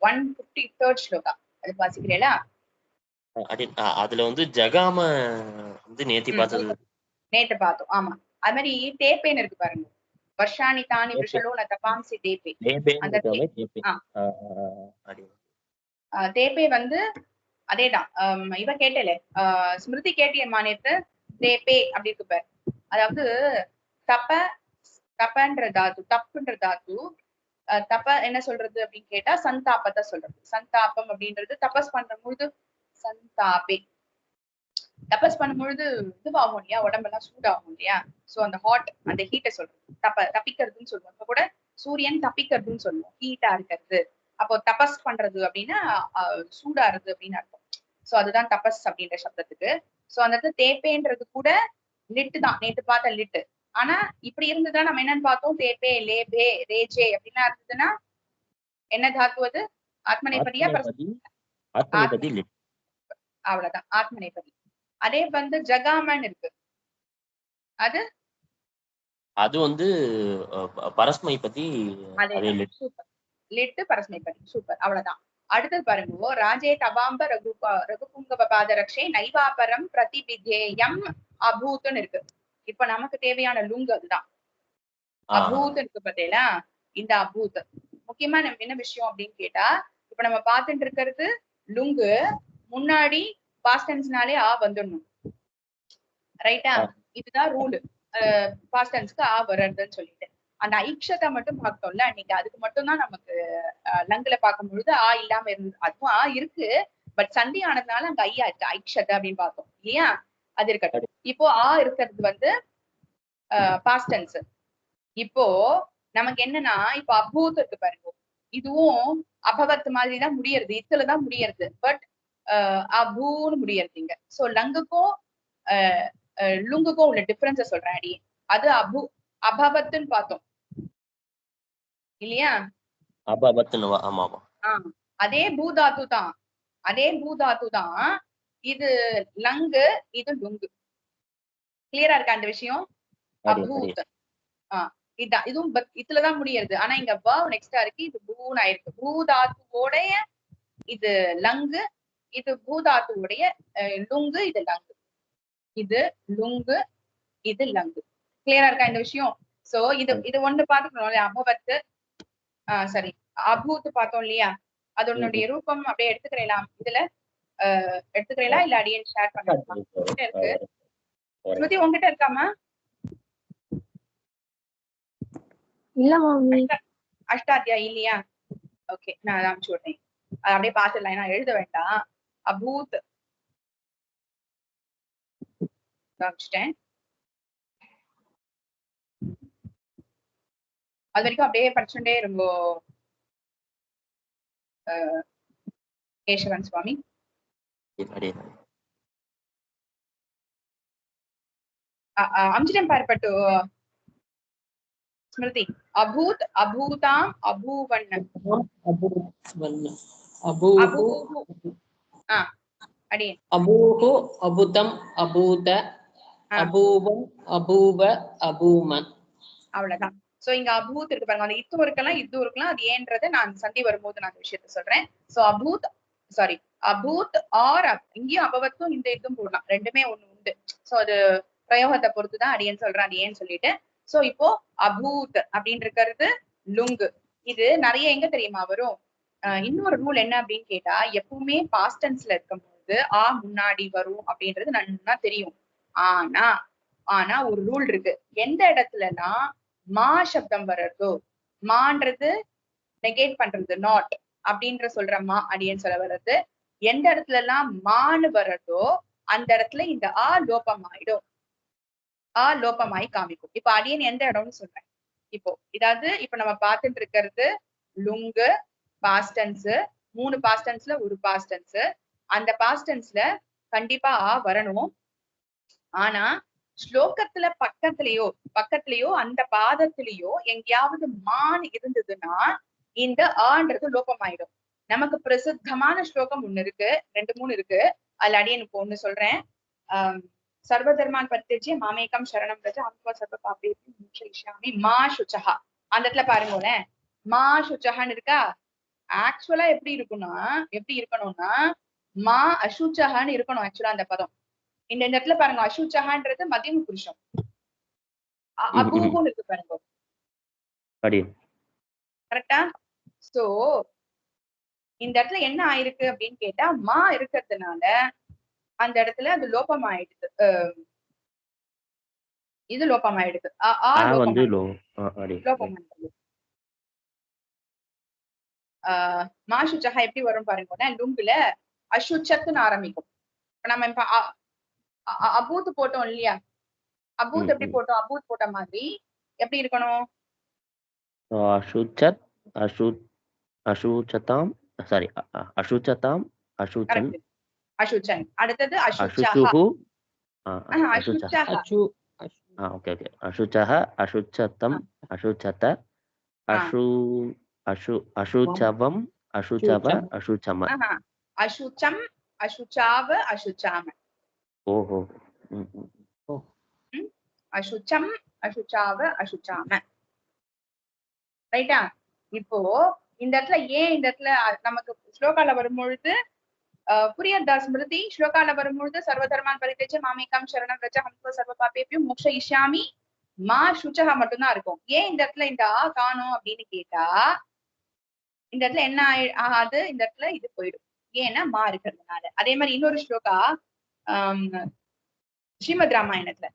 153rd shloka அது வாசிக்கிறீங்களா? அதுல வந்து ஜகாம வந்து நேத்தி பார்த்தது. நேத்து பார்த்தோம். ஆமா. அது மாதிரி தேப்பேன்னு இருக்கு பாருங்க. வர்ஷாணி தானி விஷலோ ந தபாம்சி தேப்பே. அந்த தேப்பே வந்து அதேதான். இவ கேட்டல ஸ்மிருதி கேட்டியம்மா நேத்து தேப்பே அப்படி இருக்கு பாரு. அதாவது தப்பன்ற தாத்து, தப்புன்ற தாத்து. தப்ப என்ன சொல்றது அப்படின்னு கேட்டா சந்தாபத்தை சொல்றது. சந்தாபம் அப்படின்றது தபஸ் பண்ற பொழுது சந்தாபே. தபஸ் பண்ணும்பொழுது இதுவாகும் இல்லையா, உடம்பெல்லாம் சூடாகும் இல்லையா. சோ அந்த ஹாட், அந்த ஹீட்டை சொல்றது தப்பிக்கிறதுன்னு சொல்லுவோம். இப்ப கூட சூரியன் தப்பிக்கிறதுன்னு சொல்லுவோம், ஹீட்டா இருக்கிறது. அப்போ தபஸ் பண்றது அப்படின்னா சூடாறது அப்படின்னு அர்த்தம். சோ அதுதான் தபஸ் அப்படின்ற சப்தத்துக்கு. சோ அந்த இடத்துல தேப்பேன்றது கூட லிட்டு தான், நேத்து பார்த்த லிட்டு. ஆனா இப்படி இருந்ததுன்னா நம்ம என்னன்னு பார்த்தோம், தேப்பே லேபே ரேஜே அப்படின்னா இருந்ததுன்னா என்ன தாத்து அது? ஆத்மநேபதியா? அவ்வளவுதான், ஆத்மநேபதி. அதே வந்து ஜகாமன் இருக்கு, அது அது வந்து பரஸ்மை பத்தி. சூப்பர், லிட்டு பரஸ்மை பத்தி. சூப்பர், அவ்வளவுதான். அடுத்தது பாருங்க, ராஜே தவாம்ப ரகுபுங்க பாதரக்ஷே நைவாபரம் பிரதிபிதேயம் அபூத்துன்னு இருக்கு. இப்ப நமக்கு தேவையான லுங்கு அதுதான் அபூத் இருக்கு பார்த்தீங்களா. இந்த அபூத் முக்கியமா நம்ம என்ன விஷயம் அப்படின்னு கேட்டா, இப்ப நம்ம பார்த்துட்டு இருக்கிறது லுங்கு முன்னாடி பாஸ்ட் டென்ஸ்னாலே வந்துடணும், ரைட்டா? இதுதான் ரூல். பாஸ்ட் டென்ஸ்க்கு வர்றதுன்னு சொல்லிட்டு அந்த ஐக்ஷத்தை மட்டும் பார்த்தோம்ல அன்னைக்கு, அதுக்கு மட்டும் தான் நமக்கு லங்குல பார்க்கும் பொழுது இல்லாம இருந்தது. அதுவும் இருக்கு, பட் சந்தி ஆனதுனால அங்க ஐயாச்சு ஐக்ஷத்தை அப்படின்னு பார்த்தோம் இல்லையா. அது இருக்கட்டும். இப்போ இருக்கிறது வந்து பாஸ்ட் டென்ஸ். இப்போ நமக்கு என்னன்னா, இப்ப அபூத் இருக்கு பாருங்க, இதுவும் அபவத் மாதிரிதான் முடியறது, இத்துலதான் முடியறது. பட் அபூன்னு முடியறதுங்க. சோ லங்குக்கும் லுங்குக்கும் உள்ள டிஃபரன்ஸ சொல்றேன் அடி. அது அபவத்துன்னு பார்த்தோம் இல்லையா. அதே பூதாத்து தான், அதே பூதாத்து தான் இது லங்கு, இது லுங்கு. கிளியரா இருக்கா அந்த விஷயம்? அபூத் இதுதான், இதுவும் இதுலதான் முடியறது. ஆனா இங்க நெக்ஸ்டா இருக்கு, இது பூன்னு ஆயிருக்கு. பூதாத்துவோடைய இது லங்கு, இது பூதாத்துவோடைய லுங்கு, இது லங்கு, இது லுங்கு, இது லங்கு. கிளியரா இருக்கா இந்த விஷயம்? சோ இது ஒண்ணு பாத்துக்கணும், அபவத்து சரி அபூத் பார்த்தோம் இல்லையா. அதனுடைய ரூபம் அப்படியே எடுத்துக்கிறேன் இதுல எடுத்துக்கிறேன், இல்ல அடியன் ஷேர் பண்ணலாம் இருக்கு. ஸ்மிருதி உங்ககிட்ட இருக்காமா? இல்ல மாமி. அஷ்டாத்தியாயி இல்லையா? ஓகே, நான் அனுப்பிச்சு விடுறேன், அது அப்படியே பாத்துடலாம், ஏன்னா எழுத வேண்டாம். அபூத் காமிச்சிட்டேன். அது வரைக்கும் அப்படியே படிச்சுட்டே இருங்கோ கேசவன் சுவாமி. அம்சிடம் பார்ப்பட்டு ஸ்மிருதி. அபூத் அபூதாம் அபூவன் அடியே. அபூஹு அபுதம் அபூத அபூவம் அபூவ அபூமன். அவ்வளவுதான். சோ இங்க அபூத் இருக்கு பாருங்க, அந்த இத்தும் இருக்கலாம் இதுவும் இருக்கலாம். அது ஏன்றது நான் சந்தி வரும்போது நான் விஷயத்த சொல்றேன். சோ அபூத் சாரி அபூத் இங்கேயும் அபவத்தும் இந்த இதுவும் போடலாம், ரெண்டுமே ஒண்ணு உண்டு. சோ அது பிரயோகத்தை பொறுத்துதான் அடியேன்னு சொல்றேன், அது ஏன்னு சொல்லிட்டு. சோ இப்போ அபூத் அப்படின்னு இருக்கிறது லுங்கு. இது நிறைய எங்க தெரியுமா வரும்? இன்னொரு ரூல் என்ன அப்படின்னு கேட்டா, எப்பவுமே பாஸ்ட் டென்ஸ்ல இருக்கும்போது முன்னாடி வரும் அப்படின்றது நல்லா தெரியும். ஆனா ஒரு ரூல் இருக்கு. எந்த இடத்துலனா மா சப்தம் வர்றதோ, மான்றது நெகேட் பண்றது, நாட் அப்படின்ற சொல்ற மா அடியன்னு சொல்ல வர்றது, எந்த இடத்துல எல்லாம் மான்னு வர்றதோ அந்த இடத்துல இந்த லோபமாயிடும், லோபமாயி காமிக்கும். இப்ப அடியன் எந்த இடம்னு சொல்றேன். இப்ப நம்ம பார்த்துட்டு இருக்கிறது லுங்கு பாஸ்ட் டென்ஸ், 3 பாஸ்ட் டென்ஸ்ல ஒரு பாஸ்ட் டென்ஸ். அந்த பாஸ்ட் டென்ஸ்ல கண்டிப்பா வரணும். ஆனா ஸ்லோகத்துல பக்கத்திலேயோ அந்த பாதத்திலேயோ எங்கேயாவது மான் இருந்ததுன்னா இந்த ஆன்றது லோபமாயிடும். நமக்கு பிரசித்தமான ஸ்லோகம் ஒண்ணு இருக்கு, 2-3 இருக்கு. அதுல அடியனுக்கு ஒண்ணு சொல்றேன். சர்வ தர்மான் பத்திஜ்ய மாமேகம் சரணம் ரஜ அம்பா சர்வ பாபேபி மா சுச்சஹா. அந்த இடத்துல பாருங்களேன், மா சுச்சஹான்னு இருக்கா. ஆக்சுவலா எப்படி இருக்கணும்னா மா அசுச்சகான்னு இருக்கணும் ஆக்சுவலா அந்த பதம். இந்த இடத்துல பாருங்க அசுச்சகான்றது மத்தியம புருஷம். அபூபுன்னு இருக்கு பாருங்க. கரெக்டா? சோ இந்த இடத்துல என்ன ஆயிருக்கு அப்படின்னு கேட்டா மா இருக்கிறதுனால அந்த இடத்துல அது லோபம் ஆயிடுது. இது லோபம் ஆயிடுது. லோபம் ஆயிடுது. மாசுச்சகா எப்படி வரும் பாருங்க. லுங்குல அசுச்சத்துன்னு ஆரம்பிக்கும். நம்ம இப்ப அபூத் போட்டோம் இல்லையா? அபூத் எப்படி போட்டோம்? அபூத் போட்ட மாதிரி எப்படி இருக்கணும்? அசுச்சத் அசுச்சதாம் சாரி அசுச்சதாம் அசுச்சன் அசுச்சன். அடுத்தது அசுச்சுஹு அசுச்சஹ. Okay okay. அசுச்சஹ அசுச்சத்தம் அசுச்சத அசு அசு அசுச்சவம் அசுச்சவ அசுச்சம அசுச்சம் அசுச்சாவ அசுச்சாம. ஓஹோ. அசுச்சம் அசுச்சாவ அசுச்சாம. ரைட்டா? இப்போ இந்த இடத்துல ஏன் இந்த இடத்துல நமக்கு ஸ்லோகால வரும்பொழுது புரியதா ஸ்மிருதி? ஸ்லோகால வரும்பொழுது சர்வதர்மான் பரித்யஜ்ய மாமேகம் சரணம் ரஜ ஹம்ச சர்வ பாபேபியும் மோக்ஷயிஷ்யாமி மா சுச்சஹா மட்டும்தான் இருக்கும். ஏன் இந்த இடத்துல இந்த காணோம் அப்படின்னு கேட்டா இந்த இடத்துல என்ன ஆகாது, இந்த இடத்துல இது போயிடும். ஏன்னா மா இருக்கிறதுனால. அதே மாதிரி இன்னொரு ஸ்லோகா ஸ்ரீமத் ராமாயணத்துல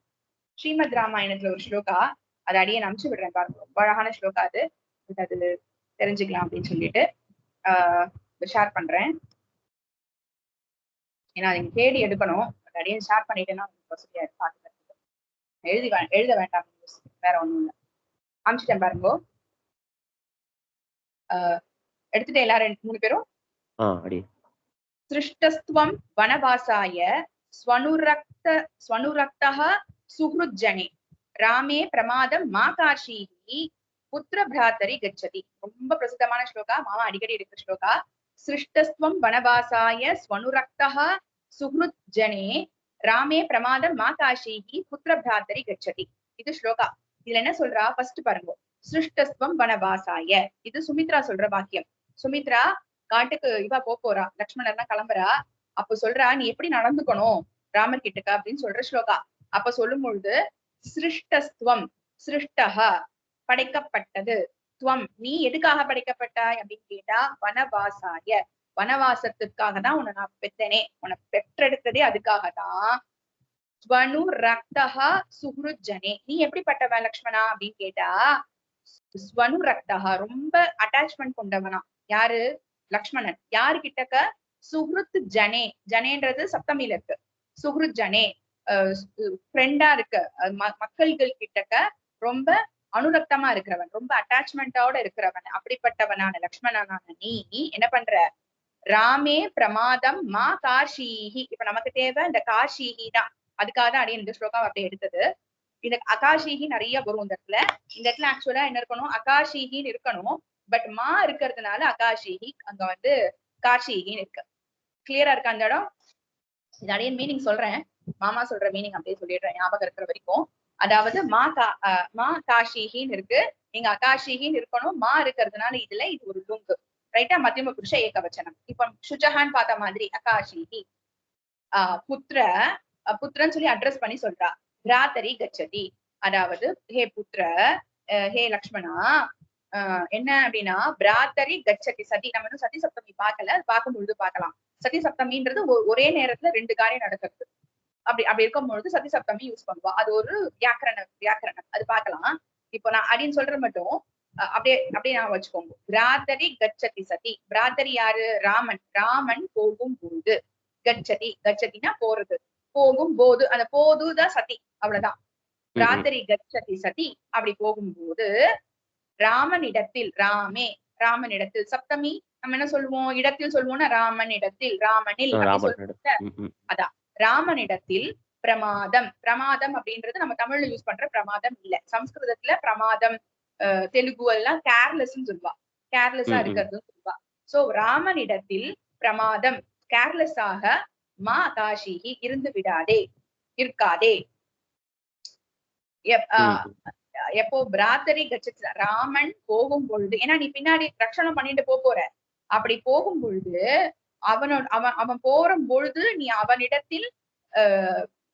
ஒரு ஸ்லோகா, அதை அடியே அனுப்பிச்சு விடுறேன் பாருங்க. ரொம்ப அழகான ஸ்லோகா அது தெரிஞ்சுக்கலாம் அப்படின்னு சொல்லிட்டு ஷேர் பண்றேன். ஏன்னா அதை தேடி எடுக்கணும். அடியே ஷேர் பண்ணிட்டேன்னா வசதியா பாத்துக்கிறதுக்கு. எழுத வேண்டாம், வேற ஒண்ணும் இல்லை. அனுப்பிச்சிட்டேன் பாருங்க. எடுத்துட்டு எல்லாரும் 3 பேரும். சிருஷ்டஸ்துவம் வனவாசாய ஸ்வனுரக்தः சுஹ்ருஜ்ஜனே ராமே பிரமாதம் மா காஷீஹி புத்திர பிராத்தரி கச்சதி. ரொம்ப பிரசித்தமான ஸ்லோகா, மாமா அடிக்கடி எடுக்கிற ஸ்லோகா. சிருஷ்டஸ்துவம் வனவாசாய ஸ்வனுரக்தः சுஹ்ருஜ்ஜனே ராமே பிரமாதம் மா காஷீஹி புத்திர பிராத்தரி கச்சதி. இது ஸ்லோகா. இதுல என்ன சொல்றா ஃபர்ஸ்ட் பாருங்க. சிருஷ்டஸ்துவம் வனவாசாய, இது சுமித்ரா சொல்ற வாக்கியம். சுமித்ரா காட்டுக்கு இவா போறா, லக்ஷ்மணர்னா கிளம்புறா. அப்ப சொல்றா நீ எப்படி நடந்துக்கணும் ராமர் கிட்டக்க அப்படின்னு சொல்ற ஸ்லோகா. அப்ப சொல்லும் பொழுது சிருஷ்டஸ்துவம், சிருஷ்டஹ படைக்கப்பட்டது, துவம் நீ எதுக்காக படைக்கப்பட்டாய் அப்படின்னு கேட்டா வனவாசாய, வனவாசத்துக்காக தான் உன்னை நான் பெத்தனே, உன்னை பெற்றெடுத்ததே அதுக்காகதான். ஸ்வனு ரக்தஹா சுஹ்ருஜ்ஜனே, நீ எப்படிப்பட்டவன் லக்ஷ்மணா அப்படின்னு கேட்டா ஸ்வனு ரக்தஹா ரொம்ப அட்டாச்மெண்ட் கொண்டவனா. யாரு? லக்ஷ்மணன். யாரு கிட்டக்க? சுஹ்ருத் ஜனே, ஜனேன்றது சப்தமியில இருக்கு. சுஹ்ருத் ஜனே ஃப்ரெண்டா இருக்கு, மக்கள்கள் கிட்டக்க ரொம்ப அனுரக்தமா இருக்கிறவன், ரொம்ப அட்டாச்மெண்டோட இருக்கிறவன். அப்படிப்பட்டவனான லக்ஷ்மணனான நீ என்ன பண்ற? ராமே பிரமாதம் மா காஷீஹி. இப்ப நமக்கு தேவை இந்த காஷீஹி தான். அதுக்காக தான் அடியே இந்த ஸ்லோகம் அப்படி எடுத்தது. இந்த அகாஷீஹி நிறைய வரும் இந்த இடத்துல. இந்த இடத்துல ஆக்சுவலா என்ன இருக்கணும்? அகாஷீஹின்னு இருக்கணும். பட் மா இருக்கிறதுனால அகாஷீஹி அங்க வந்து காஷீஹின்னு இருக்கு. கிளியரா இருக்கா அந்த இடம்? இது அடைய மீனிங் சொல்றேன், மாமா சொல்ற மீனிங் அப்படியே சொல்லிடுறேன் ஞாபகம் இருக்கிற வரைக்கும். அதாவது மா காஷீஹின்னு இருக்கு, நீங்க அகாஷீஹின்னு இருக்கணும். மா இருக்கிறதுனால இதுல இது ஒரு லுங்கு. ரைட்டா? மத்தியம புருஷ ஏகவச்சனம். இப்ப சுஜஹான்னு பார்த்த மாதிரி அகாஷீஹி புத்திரன்னு சொல்லி அட்ரஸ் பண்ணி சொல்றா. பிராத்தரி கச்சதி, அதாவது ஹே புத்திர, ஹே லக்ஷ்மணா, என்ன அப்படின்னா பிராத்தரி கச்சதி. சதி நம்ம இன்னும் சதி சப்தமி பார்க்கல, பார்க்கும் பொழுது பார்க்கலாம். சதி சப்தமின்றது ஒரே நேரத்துல 2 காரியம் நடக்கிறது. அப்படி இருக்கும் பொழுது சதி சப்தமி யூஸ் பண்ணுவா. அது ஒரு வியாக்கரணம், அது பார்க்கலாம். இப்போ நான் அப்படின்னு சொல்ற மட்டும் அப்படியே நான் வச்சுக்கோங்க. பிராத்தரி கச்சதி சதி. பிராத்தரி யாரு? ராமன். ராமன் போகும் போது. கச்சதி, கச்சதினா போறது, போகும் போது. அந்த போதுதான் சதி, அவ்வளவுதான். பிராத்தரி கச்சதி சதி. அப்படி போகும்போது ராமனிடத்தில், ராமனிடத்தில் சப்தமி நம்ம என்ன சொல்லுவோம்? இடத்தில் சொல்லுவோம்னா ராமனிடத்தில், ராமனில் அதான் ராமனிடத்தில் பிரமாதம். பிரமாதம் அப்படின்றது நம்ம தமிழ்ல யூஸ் பண்ற பிரமாதம் இல்ல. சம்ஸ்கிருதத்துல பிரமாதம், தெலுங்கு எல்லாம் கேர்லெஸ்ன்னு சொல்லுவா. கேர்லெஸ்ஸா இருக்கிறதுன்னு சொல்லுவா. சோ ராமனிடத்தில் பிரமாதம், கேர்லெஸ் ஆக மா காஷிஹி இருந்து விடாதே, இருக்காதே. எப்போ பிராத்தரி கச்சதி, ராமன் போகும் பொழுது. ஏன்னா நீ பின்னாடி ரட்சணம் பண்ணிட்டு போற, அப்படி போகும் பொழுது அவன் போற பொழுது நீ அவனிடத்தில்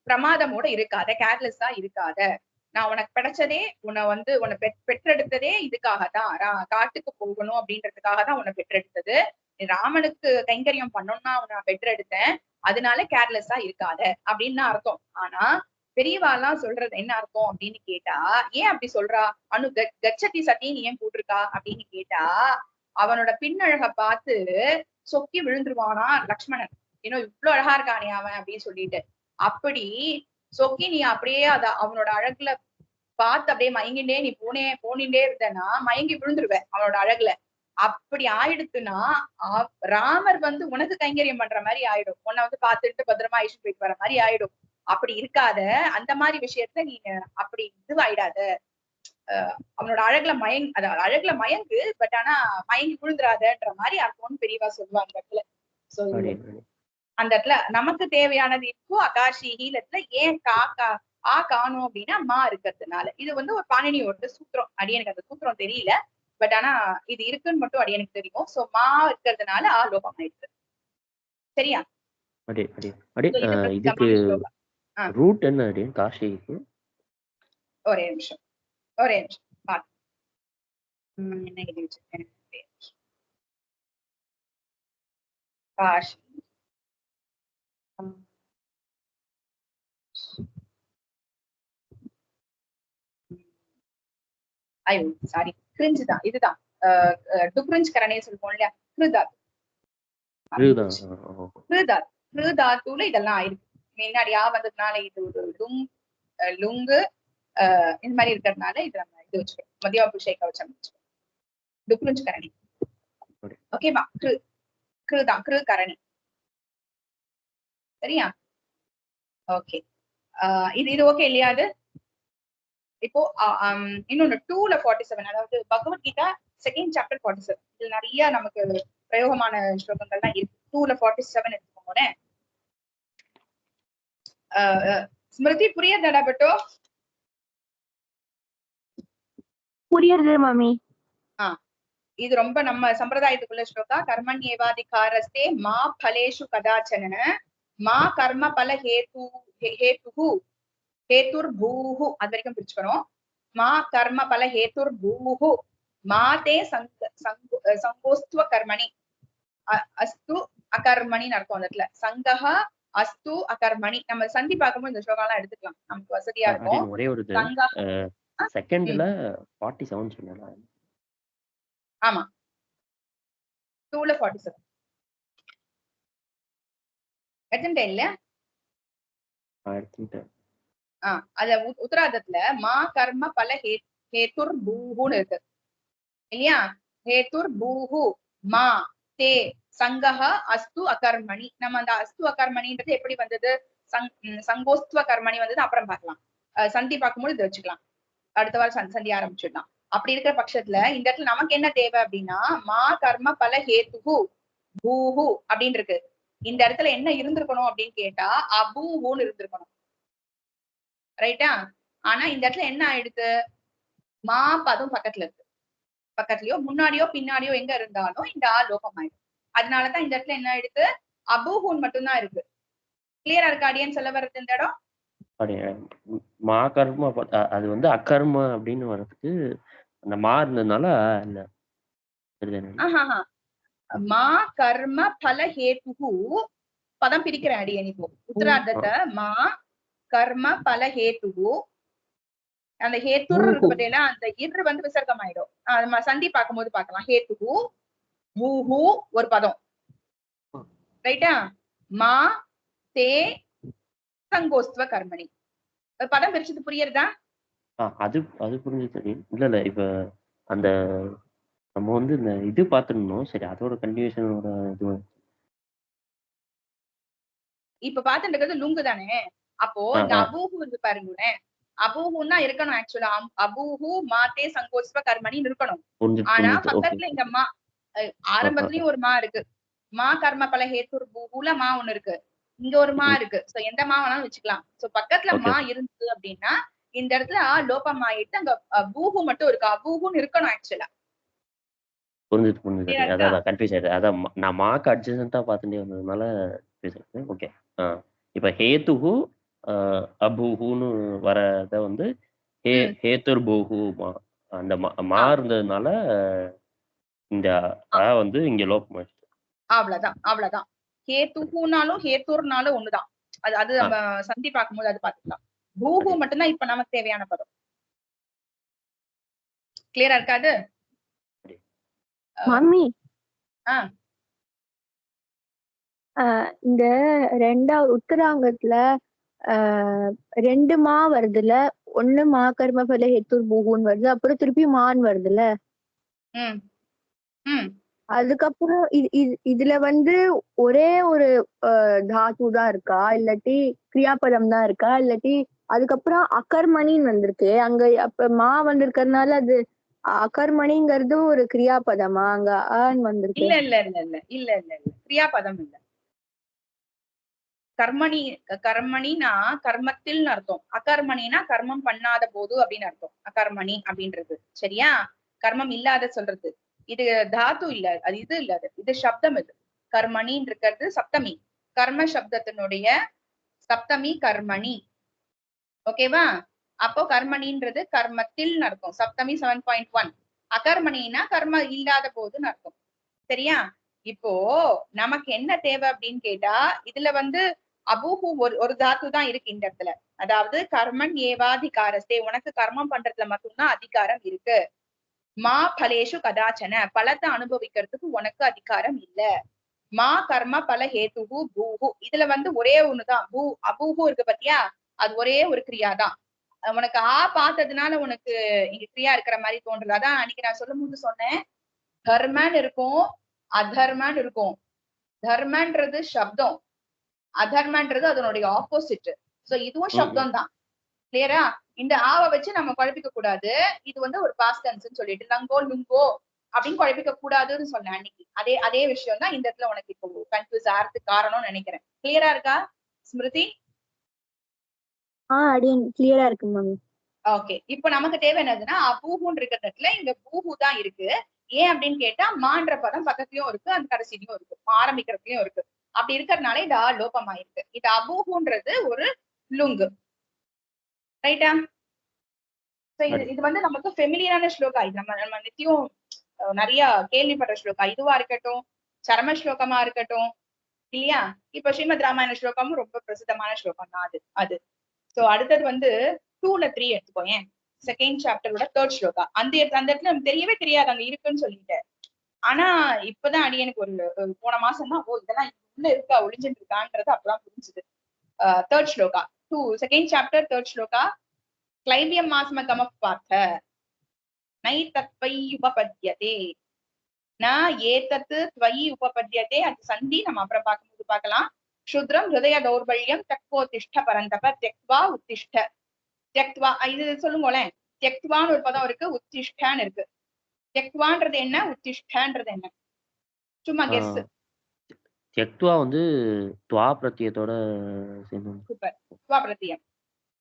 பிரமாதமோட இருக்காத, கேர்லெஸ்ஸா இருக்காத. நான் உனக்கு கிடைச்சதே உன்னை பெற்றெடுத்ததே இதுக்காகத்தான், காட்டுக்கு போகணும் அப்படின்றதுக்காக தான் உன்னை பெற்றெடுத்தது. நீ ராமனுக்கு கைங்கரியம் பண்ணணும்னா உன்னை பெற்றெடுத்தேன், அதனால கேர்லெஸ்ஸா இருக்காத அப்படின்னு அர்த்தம். ஆனா பெரியவாலாம் சொல்றது என்ன அர்த்தம் அப்படின்னு கேட்டா, ஏன் அப்படி சொல்றா? கச்சதி சட்டின்னு ஏன் போட்டிருக்கா அப்படின்னு கேட்டா, அவனோட பின்னழக பார்த்து சொக்கி விழுந்துருவானா லக்ஷ்மணன். இன்னும் இவ்வளவு அழகா இருக்கானே அவன் அப்படின்னு சொல்லிட்டு. அப்படி சொக்கி நீ அப்படியே அவனோட அழகுல பார்த்து அப்படியே மயங்கிண்டே நீ போனிண்டே இருந்தனா மயங்கி விழுந்துருவேன் அவனோட அழகுல. அப்படி ஆயிடுத்துன்னா ராமர் உனக்கு கைங்கரியம் பண்ற மாதிரி ஆயிடும், உன்னை பார்த்துட்டு பத்திரமா ஐஷு போயிட்டு வர மாதிரி ஆயிடும். அப்படி இருக்காத, அந்த மாதிரி விஷயத்துல நீ அப்படி இதுவாயிடாத. அவனோட அழகுல மயங்கு, பட் ஆனா மயங்கி விழுந்துராதன்ற மாதிரி அர்த்தம்னு பெரியவா சொல்லுவாங்க இடத்துல. சோ அந்த இடத்துல நமக்கு தேவையானது இப்போ அகாஷி ஹீலத்துல ஏன் காணும் அப்படின்னா மா இருக்கிறதுனால. இது ஒரு பாணினியோட சூத்திரம். அடியனுக்கு அந்த சூத்திரம் தெரியல, பட் ஆனா இது இருக்குன்னு மட்டும் அடியனுக்கு தெரியும். சோ மா இருக்கிறதுனால லோபம் ஆயிடுது. சரியா? இதுக்கு ரூட் என்ன காஷிக்கு? ஒரே நிமிஷம் பாத்து என்ன எழுதி வச்சிருக்கேன். காஷி ஐயோ சாரி, கிரிஞ்சு தான். இதுதான் டுக்ரிஞ்ச் கரணே சொல்லுவோம் இல்லையா, ஹிருதாத்துல இதெல்லாம் ஆயிருக்கு. முன்னாடியா வந்ததுனால இது ஒரு லுங்கு இந்த மாதிரி இருக்கிறதுனால இது நம்ம இது வச்சுக்கணும், மத்தியாபிஷேக வச்சோம் டுக்ரிஞ்ச் கரணி. ஓகேவா? கிருதான் கிரு கரணி. சரியா? ஓகே, இது ஓகே இல்லையா? அது இப்போ இன்னொன்னு 2ல 47, அதாவது பகவத்கீதா 2nd சாப்டர் 47. இதுல நிறைய நமக்கு பிரயோகமான ஸ்லோகங்கள்லாம் இருக்கு. 2ல 47 எடுத்துக்கோங்க. ஸ்மிருதி புரியுதாடா? பட்டோ புரியுது மாமி. இது ரொம்ப நம்ம சம்பிரதாயத்துக்குள்ள ஸ்லோகா. கர்மண்யேவாதிகாரஸ்தே மா பலேஷு கதாச்சன மா கர்ம பல ஹேத்துர் பூஹு, அது வரைக்கும் பிரிச்சுக்கணும். மா கர்ம பல ஹேத்துர் பூஹு மா தே சங்கோஸ்துவ கர்மணி அஸ்து அகர்மணின்னு அர்த்தம். அந்த இடத்துல சங்கஹ அஸ்து அகர்மணி. நம்ம சந்தி பார்க்கும்போது இந்த ஸ்லோகம் எல்லாம் எடுத்துக்கலாம், நமக்கு வசதியா இருக்கும். ஒரே ஒரு செகண்ட்ல 47 சொல்லலாம். ஆமா, 2ல 47 எடுத்துட்டேன் இல்ல? அத உத்தராதத்துல மா கர்ம பல ஹேத்துர் பூஹுன்னு இருக்கு இல்லையா? ஹேத்துர் பூஹு மா தே சங்கஹ அஸ்து அகர்மணி. நம்ம அந்த அஸ்து அகர்மணின்றது எப்படி வந்தது? சங்கோஸ்துவ கர்மணி வந்தது, அப்புறம் பார்க்கலாம். சந்தி பார்க்கும்போது இதை வச்சுக்கலாம், அடுத்த வாரம் சந்தி ஆரம்பிச்சிடலாம். அப்படி இருக்கிற பட்சத்துல இந்த இடத்துல நமக்கு என்ன தேவை அப்படின்னா மா கர்ம பல ஹேத்துஹு பூஹு அப்படின்னு இருக்கு. இந்த இடத்துல என்ன இருந்திருக்கணும் அப்படின்னு கேட்டா அபூஹுன்னு இருந்திருக்கணும், ரைட்டா? ஆனா இந்த இடத்துல என்ன ஆயிடுது? மா பதம் பக்கத்துல இருக்கு. பக்கத்துலயோ முன்னாடியோ பின்னாடியோ எங்க இருந்தாலும் இந்த லோகம் ஆயிடும். அதனாலதான் இந்த இடத்துல என்ன ஆயிடுது? அபூஹுன்னு மட்டும்தான் இருக்கு. கிளியரா இருக்கா அடியன் சொல்ல வர்றது இந்த இடம்? மா கர்ம அது அகர்ம அப்படின்னு வர்றதுக்கு அந்த மா இருந்ததுனால இல்ல. மா கர்ம பல ஹேத்துஹு பதம் பிரிக்கிறேன் அடியன் இப்போ. உத்தரார்த்தத்தை மா கர்ம பல ஹேத்துஹு, அந்த ஹேத்துர் பத்தியெல்லாம் அந்த இரு விசர்க்கம் ஆயிடும். நம்ம சந்தி பார்க்கும் போது பார்க்கலாம். ஹேத்துஹு பூஹு ஒரு பதம், ரைட்டா? மா தே சங்கோஸ்துவ கர்மணி பதம் பிரிச்சது புரியுறதா? அது புரிஞ்சுது. இல்ல இப்ப அந்த நம்ம இந்த இது பாத்துடணும். சரி, அதோட கண்டினியூஷனோட இது இப்ப பாத்துட்டு இருக்கிறது லுங்கு தானே. அப்போ இந்த அபூஹு வந்து பாருங்களேன், அபூஹுன்னா இருக்கணும் ஆக்சுவலா. அபூஹு மாதே சங்கோஸ்வ கர்மணின்னு இருக்கணும். ஆனா பக்கத்துல இந்த மா ஆரம்பத்துலயும் ஒரு மா இருக்கு. மா கர்ம பல ஹேத்துர் பூஹுல மா ஒண்ணு இருக்கு, இங்க ஒரு மா இருக்கு. சோ எந்த மா வேணாலும் வச்சுக்கலாம். சோ பக்கத்துல மா இருந்தது அப்படின்னா இந்த இடத்துல லோபம் ஆயிட்டு அங்க பூஹு மட்டும் இருக்கு. அபூஹுன்னு இருக்கணும் ஆக்சுவலா. புரிஞ்சுது. Clear ஆ இருக்கா? அதான் கன்ஃபியூஸ் ஆயிடுது. அதான் நான் மார்க் அட்ஜசன்ட்டா பார்த்துட்டே வந்ததுனால கன்ஃபியூஸ் ஆயிடுச்சு. ஓகே. இப்ப ஹேத்துஹு அபூஹுன்னு வரத வந்து ம். ஹேத்துர் பூஹு அந்த மா ஆ, இருந்ததுனால இந்த ஆ, வந்து இங்க லோபமாயிடுச்சு. அவ்வளவுதான். ஹேத்துஹுனாலும் ஹேத்துர்னாலும் ஒண்ணுதான். அது ஆ நம்ம சந்தி பார்க்கும்போது அது பாத்துக்கலாம். பூஹு சரி. மட்டும்தான் இப்ப நமக்கு தேவையான பதம். கிளியரா இருக்காது? சரி. மம்மி ஆ, இந்த ரெண்டாவது உத்தராங்கத்துல ஆஹ் 2 மா வருதுல, ஒண்ணு மா கர்மபல ஹேத்துர் பூகுன்னு வருது, அப்புறம் திருப்பி மான் வருதுல. ம், ம். அதுக்கப்புறம் இதுல வந்து ஒரே ஒரு தாத்து தான் இருக்கா, இல்லாட்டி கிரியாபதம் தான் இருக்கா, இல்லாட்டி அதுக்கப்புறம் அகர்மணின்னு வந்திருக்கு அங்க. அப்ப மா வந்திருக்கறதுனால அது அகர்மணிங்கிறது ஒரு கிரியாபதமா அங்க ஆன் வந்திருக்கு? இல்ல இல்ல இல்ல இல்ல இல்ல இல்ல இல்ல கிரியாபதம் இல்ல. கர்மணி கர்மணினா கர்மத்தில் அர்த்தம். அகர்மணினா கர்மம் பண்ணாத போது அப்படின்னு அர்த்தம். அகர்மணி அப்படின்றது சரியா? கர்மம் இல்லாத சொல்றது. இது தாத்து இல்ல, அது இது இல்ல, இது சப்தம். இது கர்மணின்னு இருக்கிறது சப்தமி. கர்ம சப்தத்தினுடைய சப்தமி கர்மணி. ஓகேவா? அப்போ கர்மணின்றது கர்மத்தில் அர்த்தம். சப்தமி 7.1. அகர்மணினா கர்ம இல்லாத போதுன்னு அர்த்தம். சரியா? இப்போ நமக்கு என்ன தேவை அப்படின்னு கேட்டா, இதுல வந்து அபூஹு ஒரு தாத்து தான் இருக்கு இந்த இடத்துல. அதாவது கர்மன் ஏவாதிகாரஸ்தே, உனக்கு கர்மம் பண்றதுல மட்டும்தான் அதிகாரம் இருக்கு. மா பலேஷு கதாச்சன, பலத்தை அனுபவிக்கிறதுக்கு உனக்கு அதிகாரம் இல்ல. மா கர்ம பல ஹேத்துஹு பூஹு, இதுல வந்து ஒரே ஒண்ணுதான் அபூஹு இருக்கு பாத்தியா, அது ஒரே ஒரு கிரியா தான். உனக்கு பார்த்ததுனால உனக்கு இங்க கிரியா இருக்கிற மாதிரி தோன்றுது. அதான் அன்னைக்கு நான் சொல்லும் போது சொன்னேன், கர்மன் இருக்கும், அதர்மன் இருக்கும். தர்மன்றது சப்தம், அதர்மன்றது அதனுடைய ஆப்போசிட். சோ இதுவும் சப்தம் தான். கிளியரா? இந்த ஆவை வச்சு நம்ம குழப்பிக்க கூடாது. இது வந்து ஒரு பாஸ்ட் டென்ஸ்னு சொல்லிட்டு லங்கோ லுங்கோ அப்படின்னு குழப்பிக்க கூடாதுன்னு சொன்னேன் அன்னைக்கு. அதே விஷயம் தான் இந்த இடத்துல உனக்கு இப்போ கன்ஃபியூஸ் ஆகிறதுக்கு காரணம்னு நினைக்கிறேன். கிளியரா இருக்கா ஸ்மிருதி? அடியன் கிளியரா இருக்கு மம்மி. ஓகே. இப்ப நமக்கு தேவை என்னதுன்னா பூஹுன்னு இருக்கிறதுல இங்க பூஹு தான் இருக்கு. ஏன் அப்படின்னு கேட்டா மான்ற பதம் பக்கத்துலயும் இருக்கு, அந்த கடைசிலையும் இருக்கு, ஆரம்பிக்கிறதுலயும் இருக்கு. அப்படி இருக்கிறதுனால இது லோபமாயிருக்கு. இது அபூஹுன்றது ஒரு லுங்கு. ரைட்டா? இது வந்து நமக்கு ஃபெமிலியரான ஸ்லோகா. இது நம்ம நித்தியம் நிறைய கேள்விப்படுற ஸ்லோகா. இதுவா இருக்கட்டும், சரம ஸ்லோகமா இருக்கட்டும், இல்லையா? இப்ப ஸ்ரீமத் ராமாயண ஸ்லோகமும் ரொம்ப பிரசித்தமான ஸ்லோகம் தான் அது. சோ அடுத்தது வந்து 2ல 3 எடுத்துக்கோயேன். Second சாப்டரோட 3rd shloka. அந்த இடத்துல நமக்கு தெரியவே தெரியாது அங்க இருக்குன்னு சொல்லிட்டு. ஆனா இப்பதான் அடியனுக்கு ஒரு போன மாசம் தான் இதெல்லாம் உள்ள இருக்கா, ஒளிஞ்சிட்டு இருக்கான்றது அப்பதான் புரிஞ்சுது. 3rd shloka, second chapter 3rd shloka. கிளைவியம் மாஸ்மகம பார்த்த நைதத்வை உபபத்யதே ந ஏதத் त्वयि உபபத்யதே. அது சந்தி நம்ம அப்புறம் பார்க்கலாம். க்ஷுத்ரம் ஹிருதய தௌர்பல்யம் தக்வோதிஷ்ட பரந்தப த்யக்த்வா உத்திஷ்ட. த்யக்த்வா இது சொல்லுங்களேன். த்யக்த்வான்னு ஒரு பதம் இருக்கு, உத்திஷ்டன்னு இருக்கு. த்யக்த்வான்றது என்ன, உத்திஷ்டன்றது என்ன? சும்மா கெஸ். தியக்துவா வந்து துவா பிரத்தியத்தோட சேர்ந்து. சூப்பர். துவா பிரத்தியம்.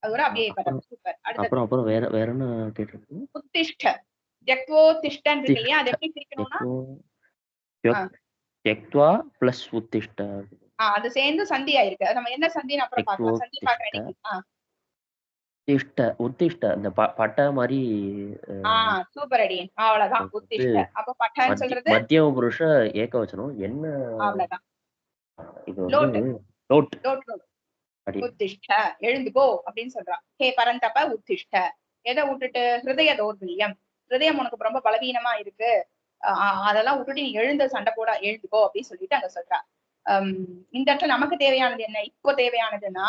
அது ஒரு அவ்யய பதம். சூப்பர். அடுத்தது அப்புறம் வேற என்ன கேட்டிருக்கு? உத்திஷ்ட. த்யக்த்வோத்திஷ்டன் இருக்கு இல்லையா? அது எப்படி பிரிக்கணும்னா தியக்த்வா பிளஸ் உத்திஷ்ட. அது சேர்ந்து சந்தி ஆயிருக்கு. அது நம்ம என்ன சந்தின்னு அப்புறம் பார்க்கலாம். சந்தி பார்க்கறேன் இன்னைக்கு. உத்திஷ்ட அந்த பட்டா மாதிரி. சூப்பர் அடியன். அவ்வளவுதான் உத்திஷ்ட. அப்ப பட்டான்னு சொல்றது மத்தியம புருஷ ஏகவச்சனம் என்ன? அவ்வளவுதான். இது வந்து லோட். உத்திஷ்ட, எழுந்துகோ அப்படின்னு சொல்றான். ஹே பரந்தப உத்திஷ்ட. எதை விட்டுட்டு? ஹிருதய தௌர்பல்யம், ஹிருதயம் உனக்கு ரொம்ப பலவீனமா இருக்கு, அதெல்லாம் விட்டுட்டு நீ எழுந்து சண்டை போட எழுந்துக்கோ அப்படின்னு சொல்லிட்டு அங்க சொல்றா. இந்த இடத்துல நமக்கு தேவையானது என்ன? இப்போ தேவையானதுன்னா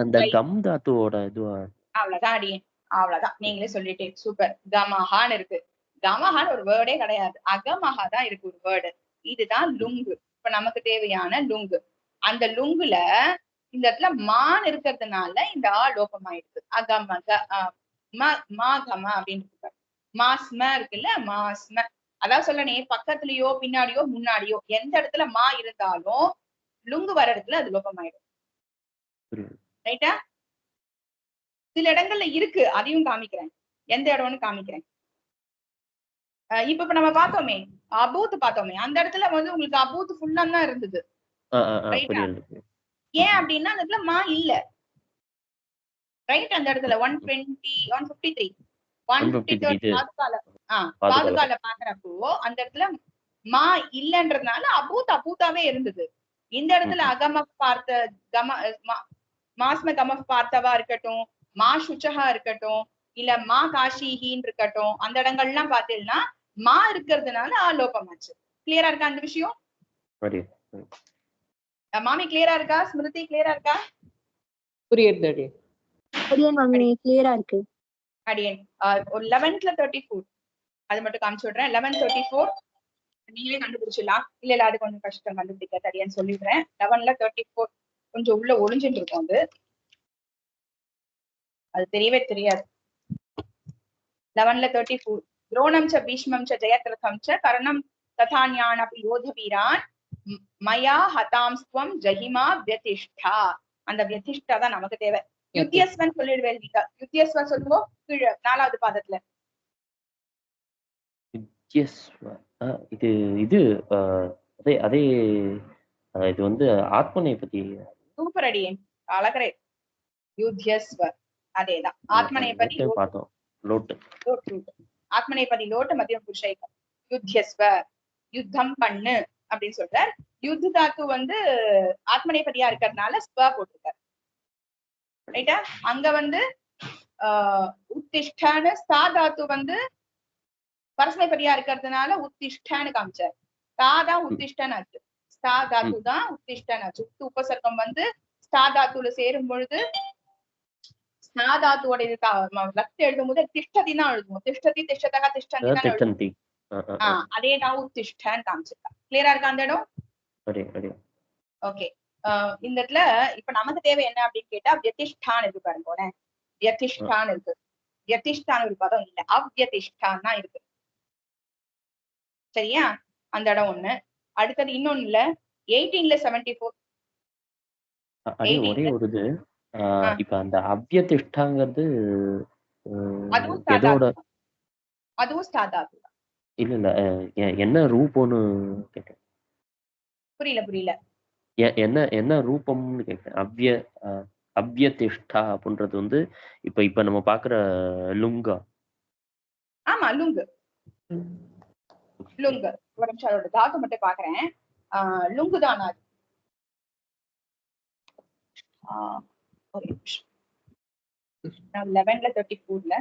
அந்த கம் தாத்துவோட இதுவா? அவ்வளவுதான் அடியன். அவ்வளவுதான். நீங்களே சொல்லிட்டே. சூப்பர். கமஹான்னு இருக்கு. கமஹான்னு ஒரு வேர்டே கிடையாது, அகமஹா தான் இருக்கு ஒரு வேர்டு. இதுதான் லுங்கு. இப்ப நமக்கு தேவையான லுங்கு. அந்த லுங்குல இந்த இடத்துல மான் இருக்கிறதுனால இந்த லோபமாயிருக்கு. அகமக மாகம அப்படின்னு இருக்கு. மாஸ்ம இருக்குல்ல, மாஸ்ம. அதான் சொல்லனே, பக்கத்துலயோ பின்னாடியோ முன்னாடியோ எந்த இடத்துல மா இருந்தாலும் லுங்கு வர இடத்துல அது லோபமாயிடும். ரைட்டா? சில இடங்கள்ல இருக்கு, அதையும் காமிக்கிறேன். எந்த இடம்னு காமிக்கிறேன். இப்ப நம்ம பார்த்தோமே, அபூத் பார்த்தோமே அந்த இடத்துல வந்து உங்களுக்கு அபூத் ஃபுல்லா தான் இருந்தது. ரைட்டா? புரியுது. ஏன் அப்படின்னா அந்த இடத்துல மா இல்ல. ரைட்? அந்த இடத்துல 120 153 153 பாதுகால பாக்குறப்போ அந்த இடத்துல மா இல்லன்றதுனால அபூத்தாவே இருந்தது. இந்த இடத்துல அகம பார்த்த மாஸ்ம கம பார்த்தவா இருக்கட்டும், மா சுச்சகா இருக்கட்டும், இல்ல மா காஷிஹின்னு இருக்கட்டும், அந்த இடங்கள்லாம் பாத்தீங்கன்னா மா இருக்கிறதுனால ஆலோபமாச்சு. கிளியரா இருக்கா அந்த விஷயம்? மாமி கிளியரா இருக்கா? ஸ்மிருதி கிளியரா இருக்கா? புரியுது அடியே. அடியன் மாமி கிளியரா இருக்கு. அடியன் 11th 34 அது மட்டும் காமிச்சு விடுறேன். 11:34 நீங்களே கண்டுபிடிச்சிடலாம். இல்ல அது கொஞ்சம் கஷ்டம் கண்டுபிடிக்க, அடியன் சொல்லிடுறேன். 11:34 கொஞ்சம் உள்ள ஒளிஞ்சுட்டு இருக்கும். அது தெரியவே தெரியாது. 11:34 द्रोणं च भीष्मं च जयद्रथं च कर्णं तथा ஞானபி யோதவீரான் மயா ஹதாம்ஸ்துவம் ஜஹிமா வியதிஷ்டா. அந்த வியதிஷ்டா தான் நமக்கு தேவை. யுத்தியஸ்வன் சொல்லிடுவேன். யுத்தியஸ்வன் சொல்லுவோம் கீழே 4வது பாதத்துல. இது இது அதே அதே இது வந்து ஆத்மனை பத்தி. சூப்பர் அடியேன், அழகரே. யுத்தியஸ்வ அதேதான் ஆத்மநேபதி பார்த்தோம். லோட்டு ஆத்மநேபதி லோட்டு மத்தியம் புருஷைகம். யுத்தியஸ்வ யுத்தம் பண்ணு அப்படின்னு சொல்றார். யுத்த தாத்து வந்து ஆத்மநேபதியா இருக்கிறதுனால ஸ்வ போட்டிருக்காரு. ரைட்டா? அங்க வந்து உத்திஷ்டான ஸ்தா தாத்து வந்து பரஸ்மைபதியா இருக்கிறதுனால உத்திஷ்டான்னு காமிச்சார். தாதான் உத்திஷ்டன் ஆச்சு. ஸ்தா தாத்து தான் உத்திஷ்டன் ஆச்சு. உபசர்க்கம் வந்து ஸ்தா தாத்துல சேரும் பொழுது ஸ்நாதாத்துவோட லக்ட் எழுதும் போது திஷ்டதி தான் எழுதுவோம். திஷ்டதி திஷ்டதா திஷ்டந்தி தான் எழுதுவோம். அதேதான் உத்திஷ்டன் காமிச்சிருக்கா. கிளியரா இருக்கா அந்த இடம்? ஓகே. இந்த இடத்துல இப்ப நமக்கு தேவை என்ன அப்படின்னு கேட்டா வியதிஷ்டான் இருக்கு பாருங்க. போனேன் வியதிஷ்டான் இருக்கு. வியதிஷ்டான் ஒரு பதம் இல்ல, அவ்யதிஷ்டான் தான் இருக்கு. சரியா? அந்த இடம் ஒண்ணு. அடுத்தது இன்னொன்னு இல்ல, 1874 ஒரே ஒரு இது. இப்ப அந்த அவ்யதிஷ்டாங்கிறது அதுவும் ஸ்தாதாத்து. இல்ல என்ன ரூபம்னு கேட்டேன். புரியல என்ன ரூபம்னு கேட்டேன். அவ்யதிஷ்டா அப்படின்றது வந்து இப்ப நம்ம பாக்குற லுங்கா. ஆமா லுங்கு. ஒரு நிமிஷம் அதோட தாத்து மட்டும் பாக்குறேன். லுங்கு தான் அது. ஒரு நிமிஷம். 11:34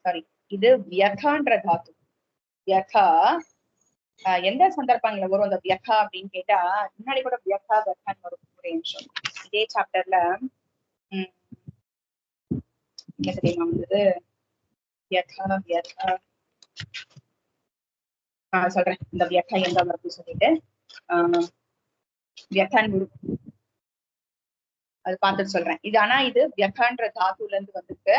சாரி, இது வியகான்ற தாத்து. வியகா எந்த சந்தர்ப்பங்கள்ல வரும் அந்த வியகா அப்படின்னு கேட்டா, முன்னாடி கூட வியகா வியகான்னு வரும். ஒரு நிமிஷம். இதே சாப்டர்ல என்ன தெரியுமா வந்தது? சொல்றேன் இந்த வியகா எங்க வருது சொல்லிட்டு. வியகான் குரு அது பார்த்துட்டு சொல்றேன். இது ஆனா இது வியகான்ற தாத்துல இருந்து வந்துட்டு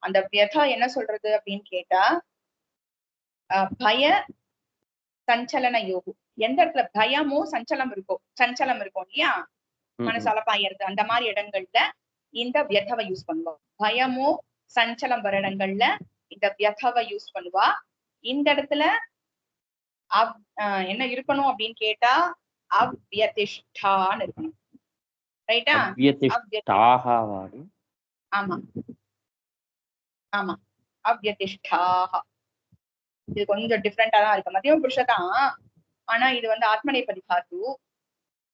அந்த வியகா என்ன சொல்றது அப்படின்னு கேட்டா பய சஞ்சலன யோகம். எந்த இடத்துல பயமோ சஞ்சலம் இருக்கும் இல்லையா, மனசால பாயறது, அந்த மாதிரி இடங்கள்ல இந்த வியகவை யூஸ் பண்ணுவோம். பயமோ சஞ்சலம் வர இடங்கள்ல இந்த வியகவை யூஸ் பண்ணுவா. இந்த இடத்துல என்ன இருக்கணும் அப்படின்னு கேட்டா அவ்யதிஷ்டான்னு இருக்கணும். ரைட்டா? ஆமா ஆமா அவ்யதிஷ்டாஹா. இது கொஞ்சம் டிஃப்ரெண்டா தான் இருக்கு. மத்தியம புருஷதான், ஆனா இது வந்து ஆத்மநேபதி தாத்து.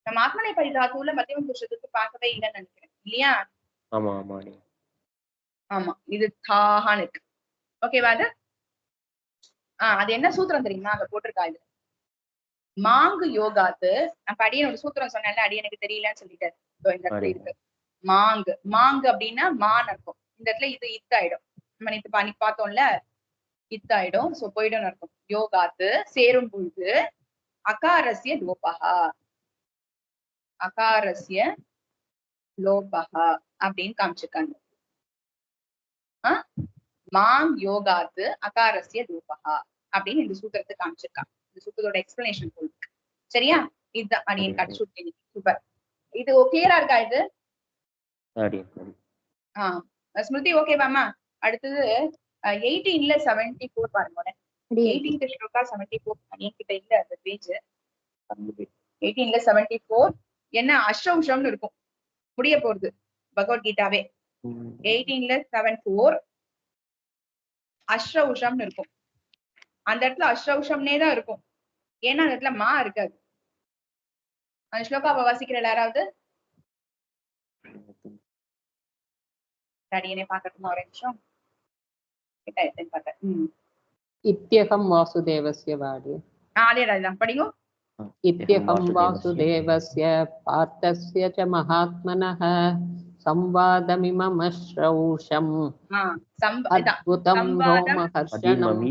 நம்ம ஆத்மநேபதி தாத்துல மத்தியம புருஷத்துக்கு பார்க்கவே இல்லைன்னு நினைக்கிறேன் இல்லையா? ஆமா இது தாஹான்னு இருக்கு. ஓகேவா? அது அது என்ன சூத்திரம் தெரியுமா அங்க போட்டிருக்கா? இது மாங்கு யோகாத்து. நான் அடியன் ஒரு சூத்திரம் சொன்னேன்ல, அடியனுக்கு தெரியலன்னு சொல்லிட்டாரு. இந்த இடத்துல இருக்கு மாங்கு அப்படின்னா மான் இருக்கும். இந்த இடத்துல இது இத்தாயிடும். நம்ம நேத்து பார்த்தோம்ல, இத்தாயிடும். சோ போயிடும் இருக்கும். யோகாத்து சேரும் பொழுது அகாரஸ்ய லோபஹா அப்படின்னு காமிச்சிருக்காங்க. மாங் யோகாத்து அகாரஸ்ய லோபஹா அப்படின்னு இந்த சூத்திரத்தை காமிச்சிருக்காங்க. இந்த சூத்திரத்தோட எக்ஸ்பிளனேஷன் போயிருக்கு. சரியா? இதுதான் அடியன் கடைசி இன்னைக்கு. சூப்பர். இது கிளியரா இருக்கா இது? ஸ்மிருதி ஓகேவாமா? அடுத்தது 18ல 74 பாருங்க. 18th ஸ்லோகா 74 என்கிட்ட இல்ல அந்த பேஜ். 18ல 74 என்ன அஷ்டௌஷம்னு இருக்கும், முடிய போறது பகவத்கீதாவே. 18ல 74 அஷ்டௌஷம்னு இருக்கும். அந்த இடத்துல அஷ்டௌஷம்னே தான் இருக்கும், ஏன்னா அந்த இடத்துல மா இருக்காது. அந்த ஸ்லோகாவை வாசிக்கிற யாராவது? அடியனே பாக்கட்டுமா ஒரு நிமிஷம்? इत्यहं वासुदेवस्य वाडे அதேதான் படிங்க. इत्यहं वासुदेवस्य पार्थस्य च महात्मनः संवादमिममश्रौषम् अद्भुतं रोमहर्षणम्.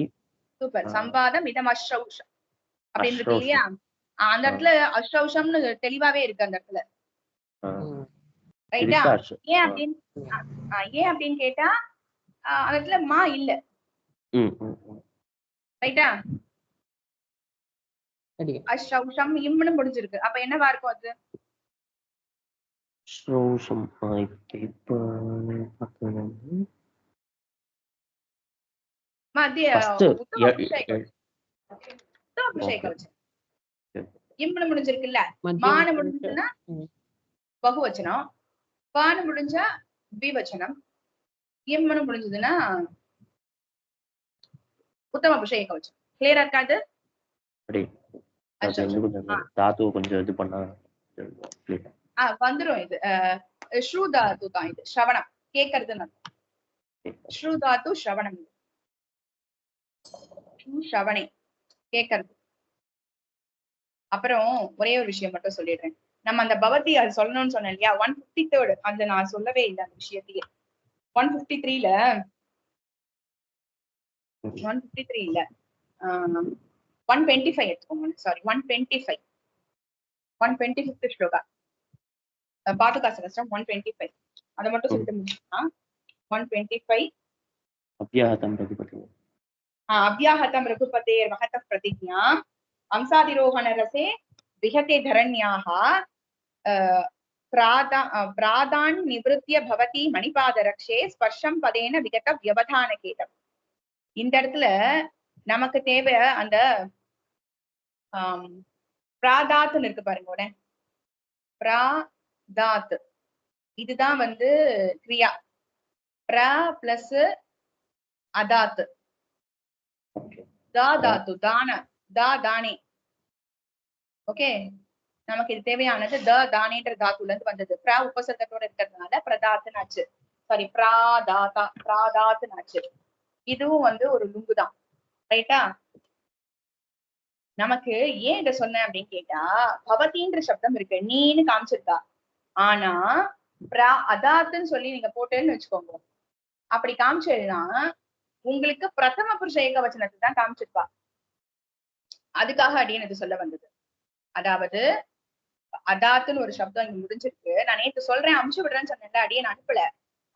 சூப்பர். சம்வாதம் இதம் அஷ்டௌஷம் அப்படின்னு இருக்கு இல்லையா? அந்த இடத்துல அஷ்டௌஷம்னு தெளிவாவே இருக்கு அந்த இடத்துல. ரைட்டா? ஏன் அப்படின்னு கேட்டா அந்த இடத்துல மா இல்ல. ரைட்டா? அஷ்டௌஷம் இம்னு முடிஞ்சிருக்கு. அப்ப என்னவா இருக்கும் அது? ஸ்ரௌஷம். இம்னு முடிஞ்சிருக்குல்ல, மானு முடிஞ்சுன்னா பகுவச்சனம், பானு முடிஞ்சா விவச்சனம், இம்னு முடிஞ்சதுன்னா உத்தம புருஷ ஏகவச்சனம். கிளியரா இருக்காது? தாத்து கொஞ்சம் இது பண்ணா வந்துரும். இது ஸ்ரூ தாத்து தான். இது ஸ்ரவணம், கேட்கறதுன்னு அர்த்தம். ஸ்ரூ தாத்து ஸ்ரவணம், ஸ்ரவணே கேட்கறது. அப்புறம் ஒரே ஒரு விஷயம் மட்டும் சொல்லிடுறேன். நம்ம அந்த பவதி அது சொல்லணும்னு சொன்னேன் இல்லையா? 153 அந்த நான் சொல்லவே இல்லை அந்த விஷயத்தையே. 153ல 125 எடுத்துக்கோங்க. சாரி 125 ஸ்லோகா பாதுகா சகஸ்ரம் 125 அதை மட்டும் சொல்லிட்டு முடிச்சுன்னா 125 அவ்யாஹதம் ரகுபதேர் மகத பிரதிஜ்ஞா அம்சாதிரோஹண ரசே விஹதே தரண்யாஹ பிராதான் நிவృత్య பவதி மணிபாதரக்ஷே ஸ்பர்ஷம் பதேன விகத வியவதான கேதம். இந்த இடத்துல நமக்கு தேவை அந்த பிராதாத்னு இருக்கு பாருங்க. பிராதாத் இதுதான் வந்து கிரியா. பிர பிளஸ் அதாத் தாதாத்து தான தானே. ஓகே, நமக்கு இது தேவையானது தானேன்ற தாத்துல இருந்து வந்தது. பிர உபசர்க்கத்தோட இருக்கிறதுனால பிரதாத்துன்னு ஆச்சு. சாரி பிராதாத்துன்னு ஆச்சு. இதுவும் வந்து ஒரு லுங்கு தான். ரைட்டா? நமக்கு ஏன் இத சொன்னேன் அப்படின்னு கேட்டா, பவதின்ற சப்தம் இருக்கு, நீன்னு காமிச்சிருக்கா. ஆனா அதாத்துன்னு சொல்லி நீங்க போட்டேன்னு வச்சுக்கோங்க, அப்படி காமிச்சதுன்னா உங்களுக்கு பிரதம புருஷ ஏகவச்சனத்தை தான் காமிச்சிருப்பா. அதுக்காக அடியன் இது சொல்ல வந்தது. அதாவது அதாத்துன்னு ஒரு சப்தம் இங்க முடிஞ்சிருக்கு. நான் நேற்று சொல்றேன், அமுச்சு விடுறேன்னு சொன்னேன்ல, அடியன் அனுப்பல.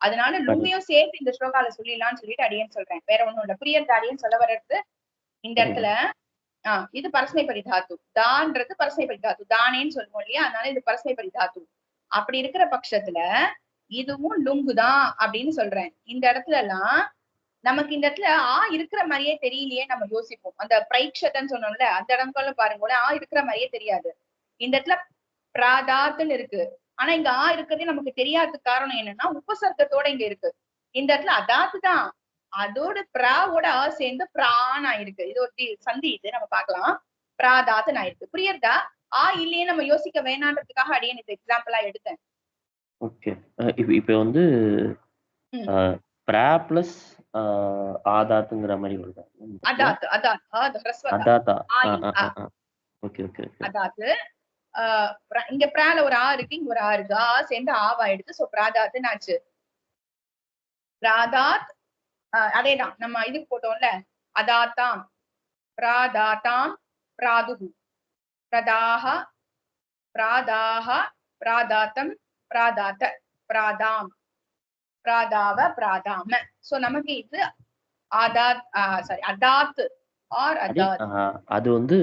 அதனால லுங்கையும் சேர்த்து இந்த ஸ்லோகால சொல்லிடலாம்னு சொல்லிட்டு அடியன் சொல்றேன். வேற ஒண்ணும் இல்ல. புரியறது அடியன் சொல்ல வர்றது இந்த இடத்துல. இது பரஸ்மைபதி தாத்து. தான்றது பரஸ்மைபதி தாத்து, தானேன்னு சொல்லுவோம் இல்லையா? அதனால இது பரஸ்மைபதி தாத்து. அப்படி இருக்கிற பட்சத்துல இதுவும் லுங்குதான் அப்படின்னு சொல்றேன். இந்த இடத்துல எல்லாம் நமக்கு இந்த இடத்துல இருக்கிற மாதிரியே தெரியலையே நம்ம யோசிப்போம். அந்த பிரைக்ஷதன்னு சொன்னோம்ல, அந்த இடங்கள்ல பாருங்க இருக்கிற மாதிரியே தெரியாது. இந்த இடத்துல பிராதாத்துன்னு இருக்கு, ஆனா இங்க இருக்கிறதே நமக்கு தெரியாததுக்கு காரணம் என்னன்னா உபசர்க்கத்தோட இங்க இருக்கு. இந்த இடத்துல அதாத்து தான், அதோட பிராவோட சேர்ந்து பிரான் ஆயிருக்கு. இது ஒரு சந்தி, இது நம்ம பார்க்கலாம். பிராதாத்துன்னு ஆயிருக்கு. புரியுதா? இல்லையே நம்ம யோசிக்க வேணான்றதுக்காக அடியேன் இது எக்ஸாம்பிளா எடுத்தேன். ஓகே, இப்ப வந்து பிரா பிளஸ் ஆதாத்துங்கிற மாதிரி வருது. அதாத்து அதாத்தா. Okay okay. அதாத்து இங்க பிரால ஒரு இருக்கு, இங்க ஒரு இருக்கு, சேர்ந்து ஆவாயிடுது. சோ பிராதாத்துன்னு ஆச்சு. பிராதாத் அதேதான் நம்ம இதுக்கு போட்டோம்ல, அதாத்தாம் பிராதாத்தாம் பிராதுகு பிரதாக பிராதாக பிராதாத்தம் பிராதாத்த பிராதாம் பிராதாவ பிராதாம. சோ நமக்கு இது அதாத் ஆர் அதாத். அது வந்து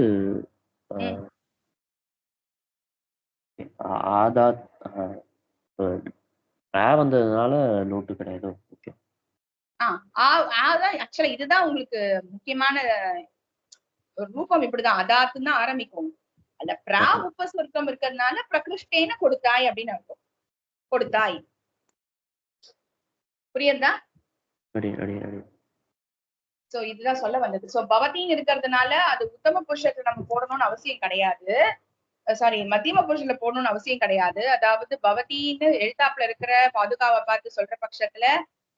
ஆதாத் வந்ததுனால நோட்டு கிடையாது. ஓகே. ஆக்சுவலா இதுதான் உங்களுக்கு முக்கியமான ஒரு ரூபம். இப்படிதான் அதாத்துன்னு தான் ஆரம்பிக்கும். அல்ல பிரா உபஸ்வர்க்கம் இருக்கிறதுனால பிரகிருஷ்டேன கொடுத்தாய் அப்படின்னு அர்த்தம். கொடுத்தாய். புரியுதா? சோ இதுதான் சொல்ல வந்தது. சோ பவதின்னு இருக்கிறதுனால அது உத்தம புருஷத்துல நம்ம போடணும்னு அவசியம் கிடையாது. சாரி, மத்தியம புருஷன்ல போடணும்னு அவசியம் கிடையாது. அதாவது பவதின்னு எழுத்தாப்புல இருக்கிற பாதுகாவை பார்த்து சொல்ற பட்சத்துல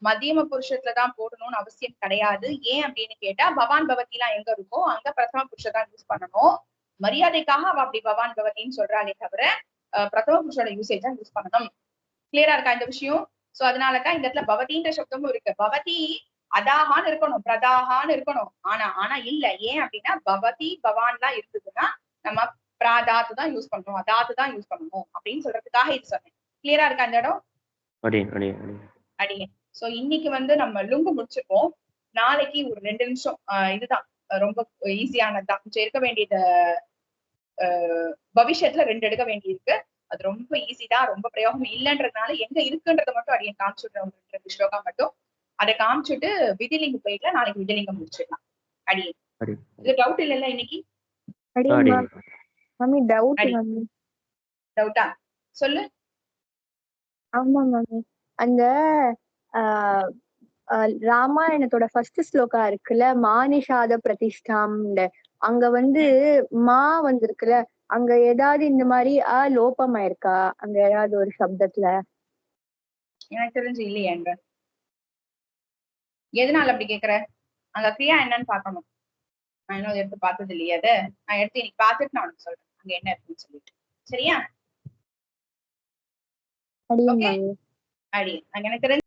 மத்தியம புருஷத்துலதான் போடணும்னு அவசியம் கிடையாது. ஏன் அப்படின்னு கேட்டா பவான் பவதி எல்லாம் எங்க இருக்கோ அங்க பிரதம புருஷதான் யூஸ் பண்ணணும். மரியாதைக்காக அவ அப்படி பவான் பவதின்னு சொல்றாளே தவிர பிரதம புருஷோட யூசேஜ் தான் யூஸ் பண்ணணும். கிளியரா இருக்கா இந்த விஷயம்? சோ அதனாலதான் இந்த இடத்துல பவதின்ற சப்தமும் இருக்கு. பவதி அதாகான்னு இருக்கணும், பிரதாகான்னு இருக்கணும். ஆனா இல்ல. ஏன் அப்படின்னா பவதி பவான் தான் இருக்குதுன்னா நம்ம பிராதாத்து தான் யூஸ் பண்ணணும், அதாத்து தான் யூஸ் பண்ணணும் அப்படின்னு சொல்றதுக்காக இது சொன்னேன். கிளியரா இருக்கா இந்த இடம்? அடியே. சோ இன்னைக்கு வந்து நம்ம லுங்கு முடிச்சிருக்கோம். நாளைக்கு ஒரு 2 நிமிஷம் இதுதான் ரொம்ப ஈஸியானதுதான். இருக்க வேண்டியது பவிஷ்யத்துல 2 எடுக்க வேண்டியிருக்கு. அது ரொம்ப ஈஸி தான், ரொம்ப பிரயோகம் இல்லைன்றதுனால எங்க இருக்குன்றத மட்டும் அடியை காமிச்சுடுறேன். ஒரு 2 ஸ்லோகா மட்டும் அதை காமிச்சுட்டு விதிலிங்க போயிட்டு நாளைக்கு விதிலிங்கம் முடிச்சிடலாம். அடியே இது டவுட் இல்லைல்ல இன்னைக்கு? டவுட்டா சொல்லு. ஆமா மாமி, அந்த ராமாயணத்தோட ஃபர்ஸ்ட் ஸ்லோகா இருக்குல்ல, மானிஷாத பிரதிஷ்டாம், அங்க வந்து மா வந்திருக்குல்ல, அங்க ஏதாவது இந்த மாதிரி லோபமாயிருக்கா அங்க ஏதாவது ஒரு சப்தத்துல? எனக்கு தெரிஞ்சு இல்லையாங்க. எதனால அப்படி கேக்குற? அங்க கிரியா என்னன்னு பாக்கணும். நான் இன்னும் எடுத்து பார்த்தது இல்லையா? அதை நான் எடுத்து இன்னைக்கு பார்த்துட்டு நான் உனக்கு சொல்றேன் அங்க என்ன இருக்குன்னு சொல்லிட்டு. சரியா? அடி எனக்கு தெரிஞ்சு